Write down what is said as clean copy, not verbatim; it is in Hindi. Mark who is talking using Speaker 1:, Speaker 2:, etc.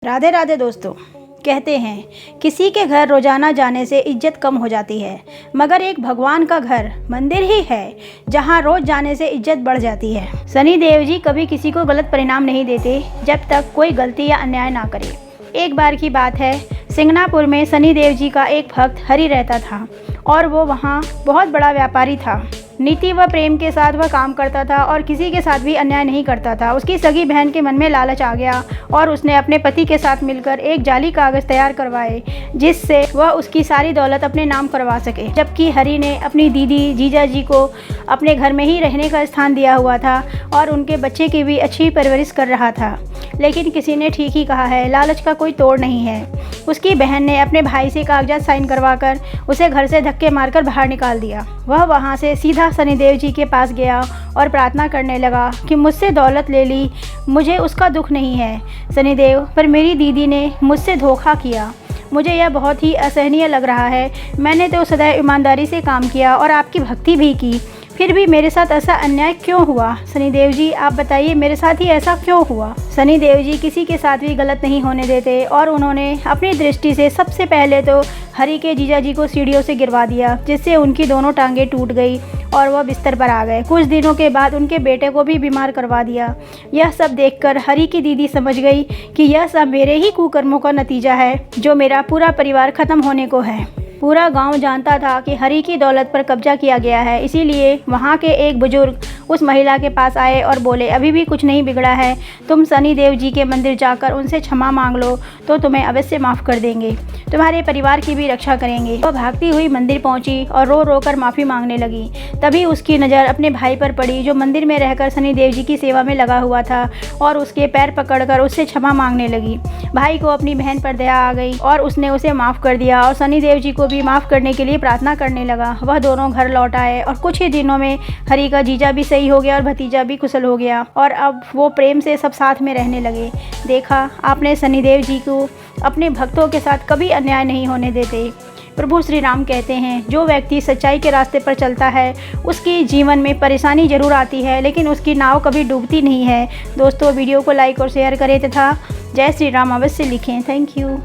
Speaker 1: राधे राधे दोस्तों। कहते हैं किसी के घर रोजाना जाने से इज्जत कम हो जाती है, मगर एक भगवान का घर मंदिर ही है जहां रोज जाने से इज्जत बढ़ जाती है। शनि देव जी कभी किसी को गलत परिणाम नहीं देते जब तक कोई गलती या अन्याय ना करे। एक बार की बात है, सिंगनापुर में शनि देव जी का एक भक्त हरि रहता था और वो वहाँ बहुत बड़ा व्यापारी था। नीति व प्रेम के साथ वह काम करता था और किसी के साथ भी अन्याय नहीं करता था। उसकी सगी बहन के मन में लालच आ गया और उसने अपने पति के साथ मिलकर एक जाली कागज़ तैयार करवाए जिससे वह उसकी सारी दौलत अपने नाम करवा सके। जबकि हरि ने अपनी दीदी जीजा जी को अपने घर में ही रहने का स्थान दिया हुआ था और उनके बच्चे की भी अच्छी परवरिश कर रहा था। लेकिन किसी ने ठीक ही कहा है, लालच का कोई तोड़ नहीं है। उसकी बहन ने अपने भाई से कागजात साइन करवाकर उसे घर से धक्के मारकर बाहर निकाल दिया। वह वहां से सीधा शनिदेव जी के पास गया और प्रार्थना करने लगा कि मुझसे दौलत ले ली, मुझे उसका दुख नहीं है शनिदेव, पर मेरी दीदी ने मुझसे धोखा किया। मुझे यह बहुत ही असहनीय लग रहा है। मैंने तो सदैव ईमानदारी से काम किया और आपकी भक्ति भी की, फिर भी मेरे साथ ऐसा अन्याय क्यों हुआ? शनिदेव जी आप बताइए, मेरे साथ ही ऐसा क्यों हुआ? शनिदेव जी किसी के साथ भी गलत नहीं होने देते और उन्होंने अपनी दृष्टि से सबसे पहले तो हरि के जीजा जी को सीढ़ियों से गिरवा दिया, जिससे उनकी दोनों टांगें टूट गई और वह बिस्तर पर आ गए। कुछ दिनों के बाद उनके बेटे को भी बीमार करवा दिया। यह सब देखकर हरि की दीदी समझ गई कि यह सब मेरे ही कुकर्मों का नतीजा है, जो मेरा पूरा परिवार खत्म होने को है। पूरा गांव जानता था कि हरि की दौलत पर कब्जा किया गया है, इसीलिए वहां के एक बुजुर्ग उस महिला के पास आए और बोले, अभी भी कुछ नहीं बिगड़ा है, तुम शनि देव जी के मंदिर जाकर उनसे क्षमा मांग लो तो तुम्हें अवश्य माफ़ कर देंगे, तुम्हारे परिवार की भी रक्षा करेंगे। वह भागती हुई मंदिर पहुंची और रो रो कर माफ़ी मांगने लगी। तभी उसकी नज़र अपने भाई पर पड़ी, जो मंदिर में रहकर शनि देव जी की सेवा में लगा हुआ था, और उसके पैर पकड़कर उससे क्षमा मांगने लगी। भाई को अपनी बहन पर दया आ गई और उसने उसे माफ़ कर दिया और शनि देव जी को भी माफ़ करने के लिए प्रार्थना करने लगा। वह दोनों घर लौट आए और कुछ ही दिनों में हरि का जीजा भी सही हो गया और भतीजा भी कुशल हो गया और अब वो प्रेम से सब साथ में रहने लगे। देखा आपने, शनिदेव जी को अपने भक्तों के साथ कभी अन्याय नहीं होने देते। प्रभु श्री राम कहते हैं, जो व्यक्ति सच्चाई के रास्ते पर चलता है उसके जीवन में परेशानी जरूर आती है, लेकिन उसकी नाव कभी डूबती नहीं है। दोस्तों वीडियो को लाइक और शेयर करें तथा जय श्री राम अवश्य लिखें। Thank you.